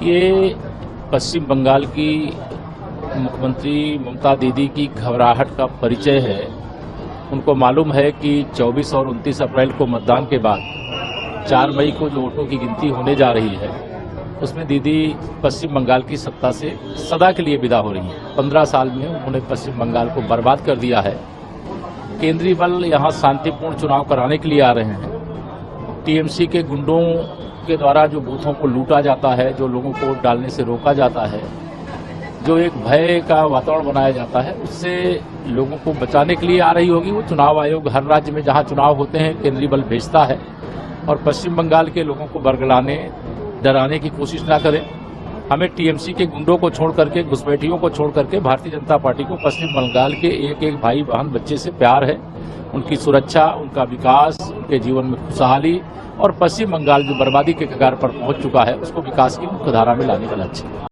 ये पश्चिम बंगाल की मुख्यमंत्री ममता दीदी की घबराहट का परिचय है। उनको मालूम है कि 24 और 29 अप्रैल को मतदान के बाद 4 मई को जो वोटों की गिनती होने जा रही है उसमें दीदी पश्चिम बंगाल की सत्ता से सदा के लिए विदा हो रही हैं। 15 साल में उन्होंने पश्चिम बंगाल को बर्बाद कर दिया है। केंद्रीय बल यहाँ शांतिपूर्ण चुनाव कराने के लिए आ रहे हैं। टीएमसी के गुंडों के द्वारा जो बूथों को लूटा जाता है, जो लोगों को वोट डालने से रोका जाता है, जो एक भय का वातावरण बनाया जाता है, उससे लोगों को बचाने के लिए आ रही होगी। वो चुनाव आयोग हर राज्य में जहां चुनाव होते हैं केंद्रीय बल भेजता है और पश्चिम बंगाल के लोगों को बरगलाने डराने की कोशिश ना करें। हमें टीएमसी के गुंडों को छोड़ करके, घुसपैठियों को छोड़ करके भारतीय जनता पार्टी को पश्चिम बंगाल के एक एक भाई बहन बच्चे से प्यार है। उनकी सुरक्षा, उनका विकास, उनके जीवन में खुशहाली और पश्चिम बंगाल जो बर्बादी के कगार पर पहुंच चुका है उसको विकास की मुख्यधारा में लाने का लक्ष्य है।